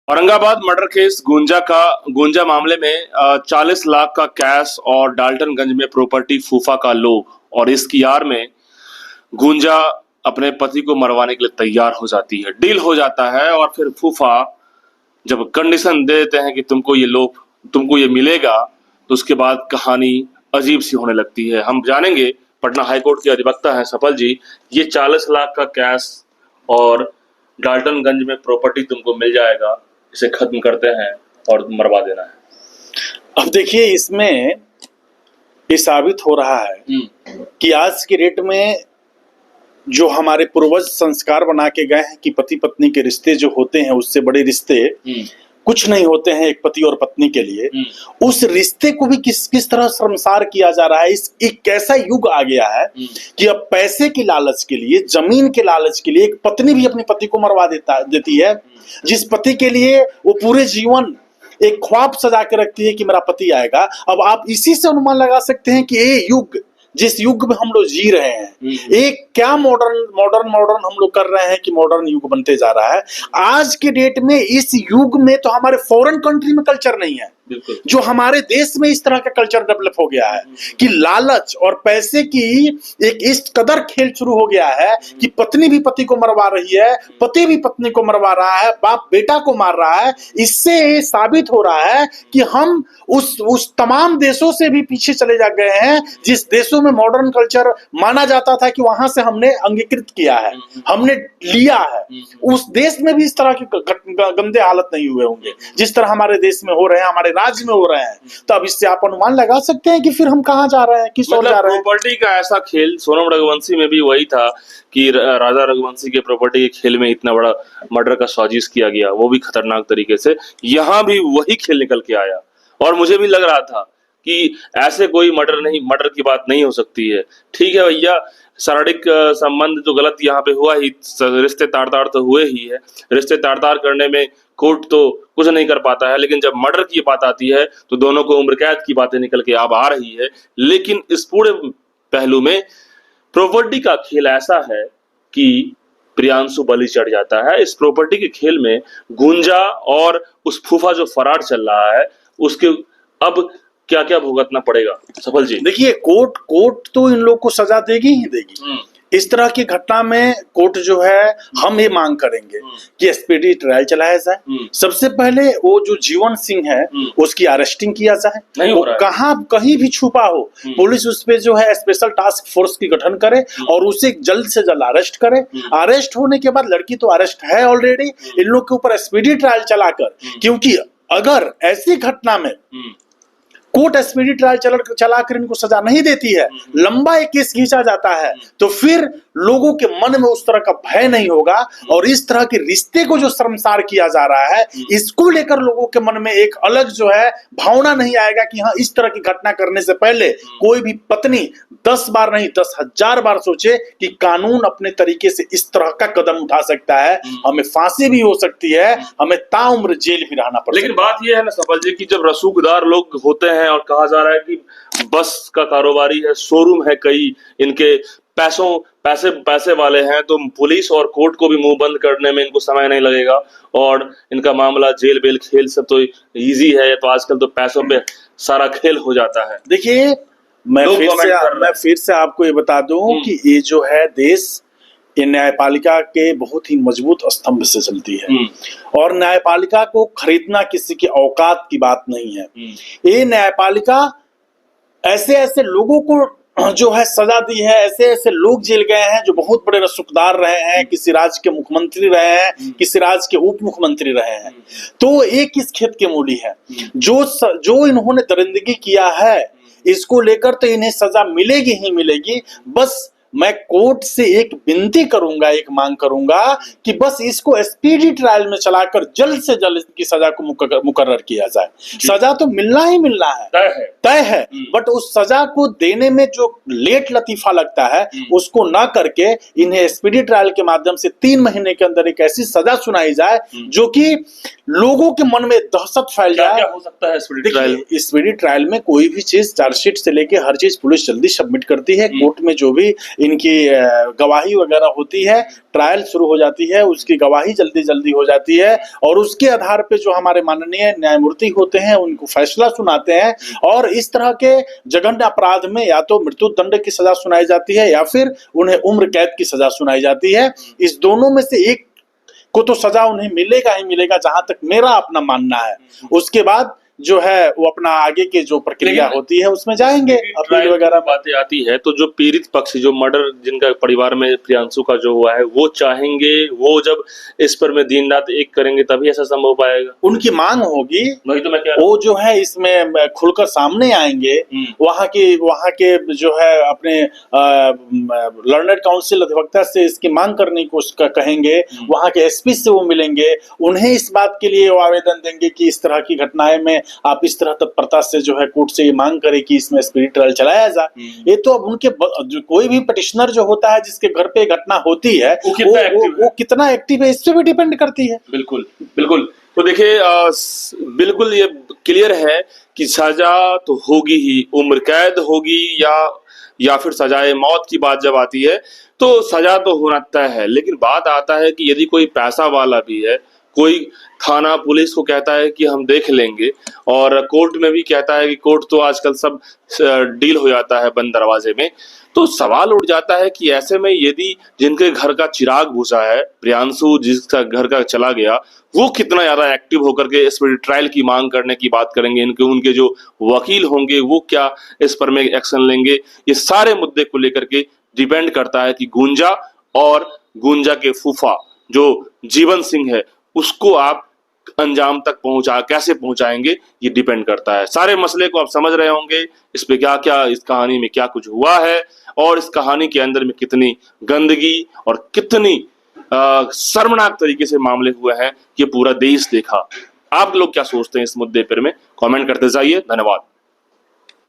Aurangabad murder case गुंजा मामले में 40 लाख का कैश और डाल्टनगंज में प्रॉपर्टी फूफा का लोभ, और इसकी आड़ में गुंजा अपने पति को मरवाने के लिए तैयार हो जाती है। डील हो जाता है और फिर फूफा जब कंडीशन दे देते हैं कि तुमको ये मिलेगा, तो उसके बाद कहानी अजीब सी होने लगती है। हम जानेंगे, पटना हाईकोर्ट के अधिवक्ता हैं सफल जी, ये 40 लाख का कैश और डाल्टनगंज में प्रॉपर्टी तुमको मिल जाएगा, इसे खत्म करते हैं और मरवा देना है। अब देखिए, इसमें ये साबित हो रहा है कि आज के डेट में जो हमारे पूर्वज संस्कार बना के गए हैं कि पति पत्नी के रिश्ते जो होते हैं उससे बड़े रिश्ते कुछ नहीं होते हैं एक पति और पत्नी के लिए, उस रिश्ते को भी किस तरह शर्मसार किया जा रहा है। एक कैसा युग आ गया है कि अब पैसे के लालच के लिए, जमीन के लालच के लिए एक पत्नी भी अपने पति को मरवा देती है, जिस पति के लिए वो पूरे जीवन एक ख्वाब सजा के रखती है कि मेरा पति आएगा। अब आप इसी से अनुमान लगा सकते हैं कि ये युग, जिस युग में हम लोग जी रहे हैं, एक क्या मॉडर्न हम लोग कर रहे हैं कि मॉडर्न युग बनते जा रहा है। आज के डेट में इस युग में तो हमारे फॉरेन कंट्री में कल्चर नहीं है, जो हमारे देश में इस तरह का कल्चर डेवलप हो गया है कि लालच और पैसे की एक इस कदर खेल शुरू हो गया है कि पत्नी भी पति को मरवा रही है, पति भी पत्नी को मरवा रहा है, बाप बेटा को मार रहा है। इससे साबित हो रहा है कि हम उस तमाम देशों से भी पीछे चले जा गए हैं जिस देशों में मॉडर्न कल्चर माना जाता था कि वहां से हमने अंगीकृत किया है, हमने लिया है। उस देश में भी इस तरह के गंदे हालत नहीं हुए होंगे जिस तरह हमारे देश में हो रहे हैं, हमारे राज्य में हो रहे हैं। तो अब इससे आप अनुमान लगा सकते हैं कि फिर हम कहां जा रहे हैं, किस ओर जा रहे हैं। प्रॉपर्टी का ऐसा खेल सोनम रघुवंशी में भी वही था कि राजा रघुवंशी के प्रॉपर्टी के खेल में इतना बड़ा मर्डर का साजिश किया गया, वो भी खतरनाक तरीके से। यहाँ भी वही खेल निकल के आया और मुझे भी लग रहा था कि ऐसे कोई मर्डर की बात नहीं हो सकती है। ठीक है भैया, शारीरिक संबंध जो गलत यहाँ पे हुआ ही, रिश्ते तार तो हुए ही है। रिश्ते तार करने में कोर्ट तो कुछ नहीं कर पाता है, लेकिन जब मर्डर की बात आती है तो दोनों को उम्र कैद की बातें निकल के अब आ रही है। लेकिन इस पूरे पहलू में प्रॉपर्टी का खेल ऐसा है कि प्रियांशु बलि चढ़ जाता है। इस प्रॉपर्टी के खेल में गुंजा और उस फूफा जो फरार चल रहा है, उसके अब क्या क्या भुगतना पड़ेगा सफल जी। देखिए, कोर्ट तो इन लोग को सजा देगी ही देगी। इस तरह की घटना में कोर्ट जो है, हम ये मांग करेंगे कि स्पीडी ट्रायल चलाया जाए। सबसे पहले वो जो जीवन सिंह है उसकी अरेस्टिंग किया जाए, वो कहीं भी छुपा हो, पुलिस उस पे जो है स्पेशल टास्क फोर्स की गठन करे और उसे जल्द से जल्द अरेस्ट करे। अरेस्ट होने के बाद, लड़की तो अरेस्ट है ऑलरेडी, इन लोग के ऊपर स्पीडी ट्रायल चलाकर, क्योंकि अगर ऐसी घटना में कोर्ट स्पीडी ट्रायल चलाकर इनको सजा नहीं देती है, लंबा एक केस खींचा जाता है, तो फिर लोगों के मन में उस तरह का भय नहीं होगा और इस तरह के रिश्ते को जो शर्मसार किया जा रहा है, इसको लेकर लोगों के मन में एक अलग जो है भावना नहीं आएगा कि हाँ, इस तरह की घटना करने से पहले कोई भी पत्नी 10 बार नहीं 10,000 बार सोचे कि कानून अपने तरीके से इस तरह का कदम उठा सकता है, हमें फांसी भी हो सकती है, हमें ताउम्र जेल भी रहना पड़ सकता है। लेकिन बात यह है ना सफल जी कि जब रसूखदार लोग होते हैं और कहा जा रहा है कि बस का कारोबारी है, शोरूम है, कई इनके पैसे वाले हैं, तो पुलिस और कोर्ट को भी मुंह बंद करने में इनको समय नहीं लगेगा और इनका मामला जेल बेल खेल सब तो इजी है। तो आजकल तो पैसों पे सारा खेल हो जाता है। देखिए, मैं फिर से आपको ये बता दूं कि ये जो है देश, ये न्यायपालिका के बहुत ही मजबूत स्तंभ से चलती है और न्यायपालिका को खरीदना किसी की औकात की बात नहीं है। ये न्यायपालिका ऐसे लोगों को जो है सजा दी है, ऐसे लोग जेल गए हैं जो बहुत बड़े रसूखदार रहे हैं, किसी राज्य के मुख्यमंत्री रहे हैं, किसी राज्य के उप मुख्यमंत्री रहे हैं। तो एक किस खेत की मूली है, जो इन्होंने दरिंदगी किया है, इसको लेकर तो इन्हें सजा मिलेगी ही मिलेगी। बस मैं कोर्ट से एक विनती करूंगा, एक मांग करूंगा कि बस इसको स्पीडी ट्रायल में चलाकर जल्द से जल्द इसकी सजा को मुकर्रर किया जाए। सजा तो मिलना ही मिलना है, तय है। बट उस सजा को देने में जो लेट लतीफा लगता है, उसको ना करके इन्हें स्पीडी ट्रायल के माध्यम से 3 महीने के अंदर एक ऐसी सजा सुनाई जाए जो कि लोगों के मन में दहशत फैल क्या जाए। क्या हो सकता है स्पीडी ट्रायल? देखिए, स्पीडी ट्रायल में कोई भी चीज, चार्जशीट से लेके हर चीज पुलिस जल्दी सबमिट करती है। कोर्ट में जो भी इनकी गवाही वगैरह होती है, ट्रायल शुरू हो जाती है, उसकी गवाही जल्दी जल्दी हो जाती है और उसके आधार पे जो हमारे माननीय न्यायमूर्ति होते हैं उनको फैसला सुनाते हैं। और इस तरह के जघन्य अपराध में या तो मृत्यु दंड की सजा सुनाई जाती है या फिर उन्हें उम्र कैद की सजा सुनाई जाती है। इस दोनों में से एक को तो सजा उन्हें मिलेगा ही मिलेगा, जहां तक मेरा अपना मानना है। उसके बाद जो है वो अपना आगे की जो प्रक्रिया होती है उसमें जाएंगे, अपील वगैरह बातें आती है। तो जो पीड़ित पक्ष, जो मर्डर जिनका परिवार में प्रियांशु का जो हुआ है, वो चाहेंगे, वो जब इस पर में दिन रात एक करेंगे तभी ऐसा संभव पाएगा। उनकी मांग होगी, वही तो मैं कह रहा हूं। वो जो है इसमें खुलकर सामने आएंगे। वहां के जो है अपने लर्नड काउंसिल अधिवक्ता से इसकी मांग करने की कोशिश कहेंगे, वहां के एसपी से वो मिलेंगे, उन्हें इस बात के लिए वो आवेदन देंगे कि इस तरह की घटनाएं में आप इस तरह तत्परता से जो है कोर्ट से ये मांग करें कि इसमें स्पीडी ट्रायल चलाया जाए। ये तो अब उनके कोई भी पटिशनर जो होता है जिसके घर पे घटना होती है वो कितना एक्टिव है, इस पे भी डिपेंड करती है। बिल्कुल बिल्कुल। तो देखिए, बिल्कुल ये क्लियर है कि सजा तो होगी ही, उम्र कैद होगी या फिर सजाए मौत की बात जब आती है तो सजा तो होना तय है। लेकिन बात आता है कि यदि कोई पैसा वाला भी है, कोई थाना पुलिस को कहता है कि हम देख लेंगे, और कोर्ट में भी कहता है कि कोर्ट तो आजकल सब डील हो जाता है बंद दरवाजे में, तो सवाल उठ जाता है कि ऐसे में यदि जिनके घर का चिराग बुझा है, प्रियांशु जिसका घर का चला गया, वो कितना ज्यादा एक्टिव होकर के इस पर ट्रायल की मांग करने की बात करेंगे, उनके जो वकील होंगे वो क्या इस पर में एक्शन लेंगे, ये सारे मुद्दे को लेकर के डिपेंड करता है कि गुंजा और गुंजा के फूफा जो जीवन सिंह है उसको आप अंजाम तक कैसे पहुंचाएंगे, ये डिपेंड करता है। सारे मसले को आप समझ रहे होंगे, इस पे क्या क्या, इस कहानी में क्या कुछ हुआ है और इस कहानी के अंदर में कितनी गंदगी और कितनी शर्मनाक तरीके से मामले हुए हैं, ये पूरा देश देखा। आप लोग क्या सोचते हैं इस मुद्दे पर में कमेंट करते जाइए। धन्यवाद।